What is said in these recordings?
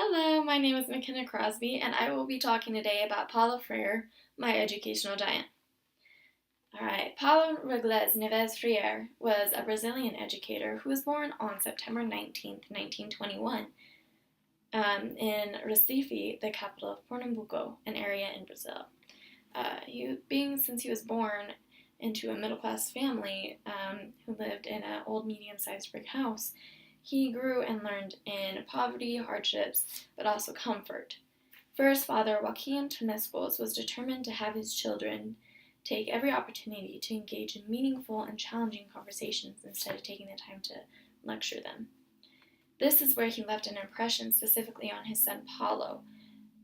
Hello, my name is McKenna Crosby, and I will be talking today about Paulo Freire, my educational giant. Alright, Paulo Regles Neves Freire was a Brazilian educator who was born on September 19th, 1921, in Recife, the capital of Pernambuco, an area in Brazil. Since he was born into a middle-class family who lived in an old medium-sized brick house, he grew and learned in poverty, hardships, but also comfort. Freire's father, Joaquim Tonescos, was determined to have his children take every opportunity to engage in meaningful and challenging conversations instead of taking the time to lecture them. This is where he left an impression specifically on his son Paulo,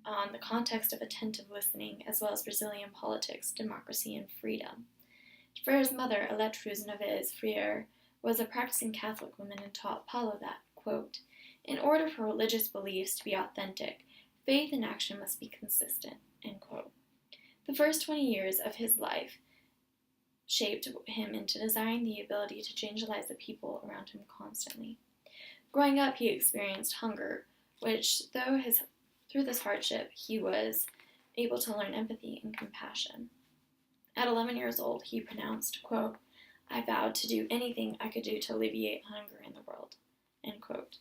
on the context of attentive listening, as well as Brazilian politics, democracy, and freedom. Freire's mother, Eletruz Neves Freire, was a practicing Catholic woman and taught Paulo that, quote, in order for religious beliefs to be authentic, faith and action must be consistent, end quote. The first 20 years of his life shaped him into desiring the ability to change the lives of people around him constantly. Growing up, he experienced hunger, which, through this hardship, he was able to learn empathy and compassion. At 11 years old, he pronounced, quote, I vowed to do anything I could do to alleviate hunger in the world, end quote.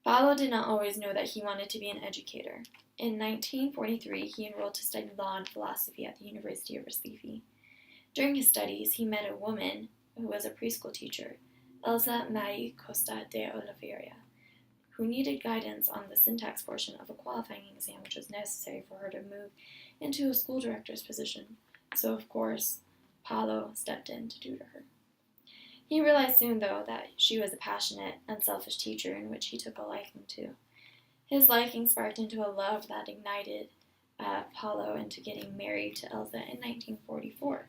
Paulo did not always know that he wanted to be an educator. In 1943, he enrolled to study law and philosophy at the University of Recife. During his studies, he met a woman who was a preschool teacher, Elsa Mai Costa de Oliveira, who needed guidance on the syntax portion of a qualifying exam which was necessary for her to move into a school director's position. So, of course, Paulo stepped in to tutor her. He realized soon, though, that she was a passionate, unselfish teacher in which he took a liking to. His liking sparked into a love that ignited Paulo into getting married to Elsa in 1944.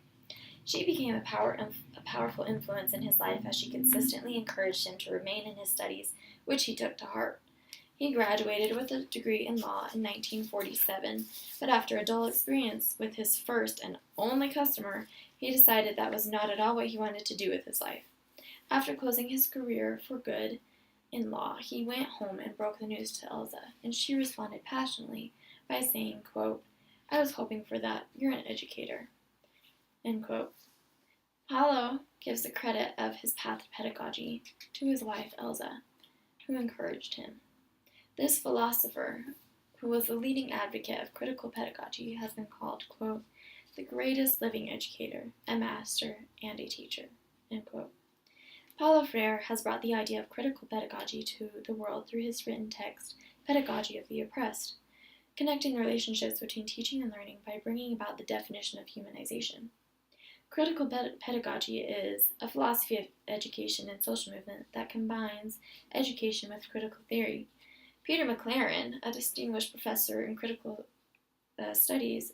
She became a powerful influence in his life as she consistently encouraged him to remain in his studies, which he took to heart. He graduated with a degree in law in 1947, but after a dull experience with his first and only customer, he decided that was not at all what he wanted to do with his life. After closing his career for good in law, he went home and broke the news to Elsa, and she responded passionately by saying, quote, I was hoping for that. You're an educator, end quote. Paulo gives the credit of his path to pedagogy to his wife, Elsa, who encouraged him. This philosopher, who was the leading advocate of critical pedagogy, has been called, quote, the greatest living educator, a master, and a teacher, end quote. Paulo Freire has brought the idea of critical pedagogy to the world through his written text, Pedagogy of the Oppressed, connecting relationships between teaching and learning by bringing about the definition of humanization. Critical pedagogy is a philosophy of education and social movement that combines education with critical theory. Peter McLaren, a distinguished professor in critical studies,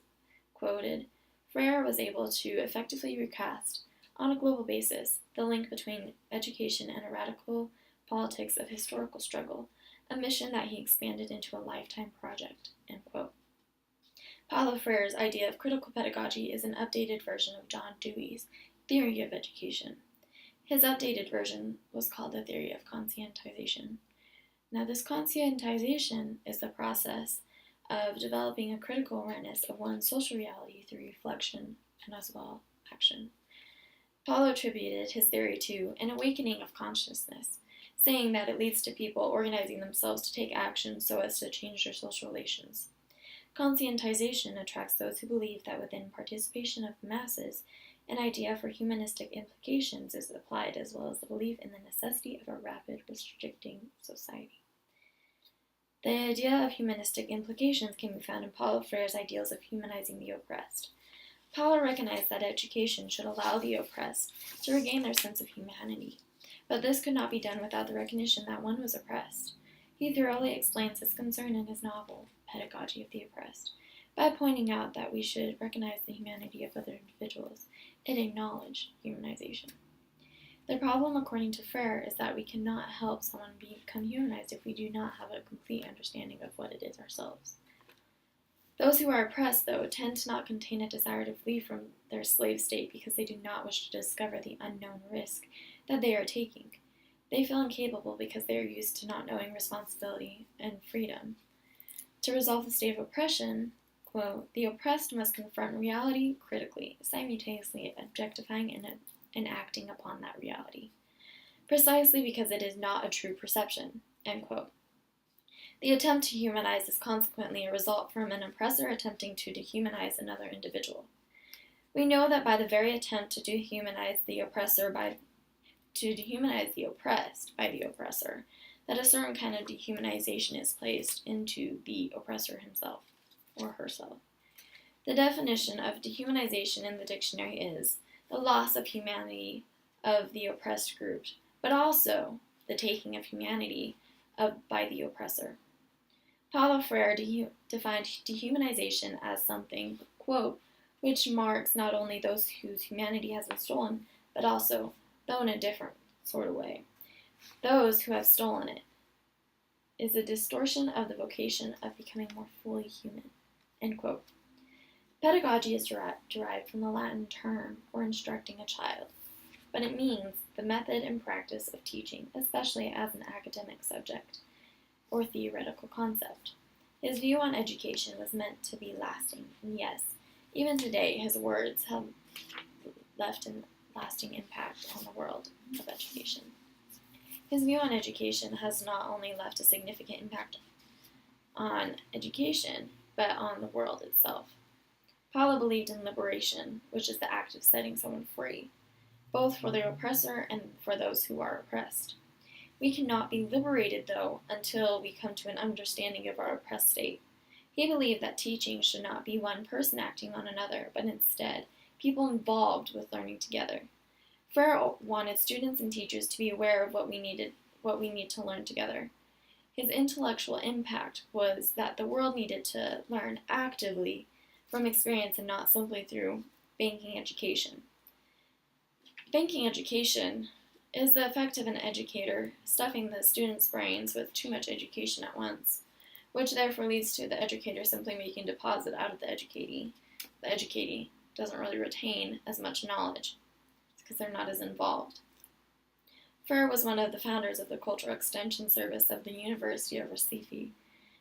quoted, Freire was able to effectively recast, on a global basis, the link between education and a radical politics of historical struggle, a mission that he expanded into a lifetime project, end quote. Paulo Freire's idea of critical pedagogy is an updated version of John Dewey's theory of education. His updated version was called the theory of conscientization. Now, this conscientization is the process of developing a critical awareness of one's social reality through reflection and as well action. Paulo attributed his theory to an awakening of consciousness, saying that it leads to people organizing themselves to take action so as to change their social relations. Conscientization attracts those who believe that within participation of the masses, an idea for humanistic implications is applied, as well as the belief in the necessity of a rapid restricting society. The idea of humanistic implications can be found in Paulo Freire's ideals of humanizing the oppressed. Paulo recognized that education should allow the oppressed to regain their sense of humanity, but this could not be done without the recognition that one was oppressed. He thoroughly explains his concern in his novel, Pedagogy of the Oppressed, by pointing out that we should recognize the humanity of other individuals and acknowledge humanization. The problem, according to Freire, is that we cannot help someone become humanized if we do not have a complete understanding of what it is ourselves. Those who are oppressed, though, tend to not contain a desire to flee from their slave state because they do not wish to discover the unknown risk that they are taking. They feel incapable because they are used to not knowing responsibility and freedom. To resolve the state of oppression, quote, the oppressed must confront reality critically, simultaneously objectifying and acting upon that reality, precisely because it is not a true perception, end quote. The attempt to humanize is consequently a result from an oppressor attempting to dehumanize another individual. We know that by the very attempt to dehumanize the oppressed by the oppressor, that a certain kind of dehumanization is placed into the oppressor himself or herself. The definition of dehumanization in the dictionary is the loss of humanity of the oppressed group, but also the taking of humanity by the oppressor. Paulo Freire defined dehumanization as something, quote, which marks not only those whose humanity has been stolen, but also, though in a different sort of way, those who have stolen it, is a distortion of the vocation of becoming more fully human, end quote. Pedagogy is derived from the Latin term for instructing a child, but it means the method and practice of teaching, especially as an academic subject or theoretical concept. His view on education was meant to be lasting, and yes, even today his words have left a lasting impact on the world of education. His view on education has not only left a significant impact on education, but on the world itself. Paulo believed in liberation, which is the act of setting someone free, both for the oppressor and for those who are oppressed. We cannot be liberated, though, until we come to an understanding of our oppressed state. He believed that teaching should not be one person acting on another, but instead, people involved with learning together. Freire wanted students and teachers to be aware of what we need to learn together. His intellectual impact was that the world needed to learn actively from experience and not simply through banking education. Banking education is the effect of an educator stuffing the students' brains with too much education at once, which therefore leads to the educator simply making a deposit out of the educatee. The educatee doesn't really retain as much knowledge because they're not as involved. Freire was one of the founders of the Cultural Extension Service of the University of Recife,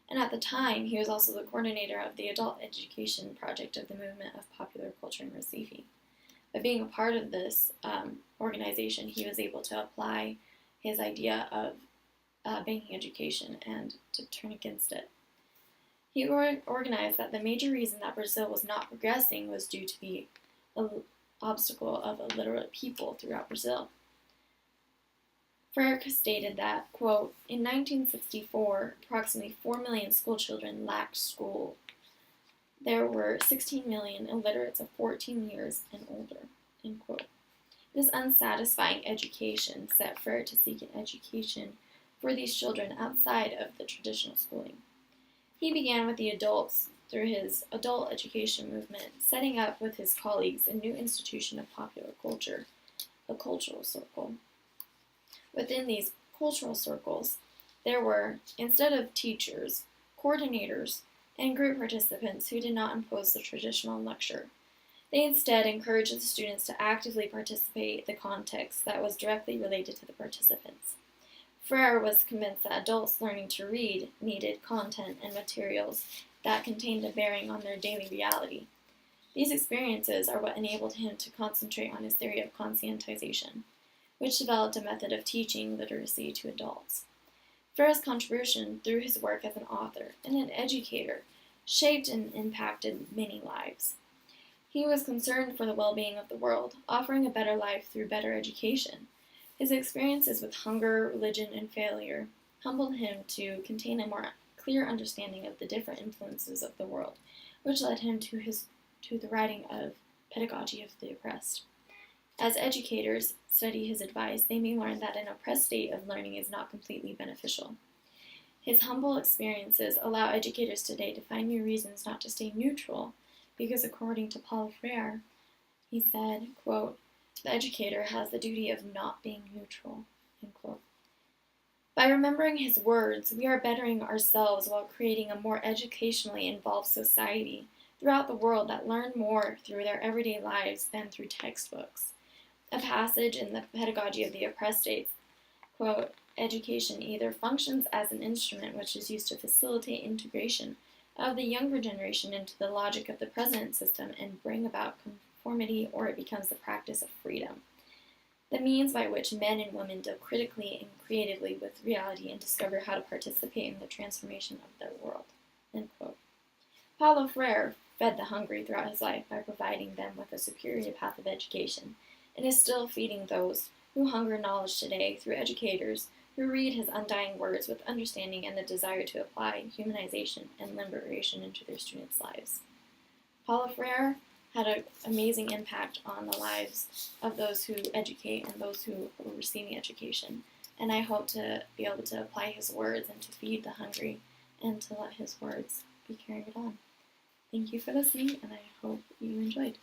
and at the time he was also the coordinator of the adult education project of the Movement of Popular Culture in Recife. By being a part of this organization, he was able to apply his idea of banking education and to turn against it. He organized that the major reason that Brazil was not progressing was due to the obstacle of illiterate people throughout Brazil. Freire stated that, quote, in 1964, approximately 4 million schoolchildren lacked school. There were 16 million illiterates of 14 years and older, end quote. This unsatisfying education set Freire to seek an education for these children outside of the traditional schooling. He began with the adults through his adult education movement, setting up with his colleagues a new institution of popular culture, a cultural circle. Within these cultural circles, there were, instead of teachers, coordinators, and group participants who did not impose the traditional lecture. They instead encouraged the students to actively participate in the context that was directly related to the participants. Freire was convinced that adults learning to read needed content and materials that contained a bearing on their daily reality. These experiences are what enabled him to concentrate on his theory of conscientization, which developed a method of teaching literacy to adults. Freire's contribution through his work as an author and an educator shaped and impacted many lives. He was concerned for the well-being of the world, offering a better life through better education. His experiences with hunger, religion, and failure humbled him to contain a more clear understanding of the different influences of the world, which led him to the writing of Pedagogy of the Oppressed. As educators study his advice, they may learn that an oppressed state of learning is not completely beneficial. His humble experiences allow educators today to find new reasons not to stay neutral, because according to Paulo Freire, he said, quote, the educator has the duty of not being neutral, end quote. By remembering his words, we are bettering ourselves while creating a more educationally involved society throughout the world that learn more through their everyday lives than through textbooks. A passage in the Pedagogy of the Oppressed states, quote, education either functions as an instrument which is used to facilitate integration of the younger generation into the logic of the present system and bring about conformity, or it becomes the practice of freedom, the means by which men and women deal critically and creatively with reality and discover how to participate in the transformation of their world. End quote. Paulo Freire fed the hungry throughout his life by providing them with a superior path of education, and is still feeding those who hunger knowledge today through educators who read his undying words with understanding and the desire to apply humanization and liberation into their students' lives. Paulo Freire had an amazing impact on the lives of those who educate and those who are receiving education, and I hope to be able to apply his words and to feed the hungry and to let his words be carried on. Thank you for listening, and I hope you enjoyed.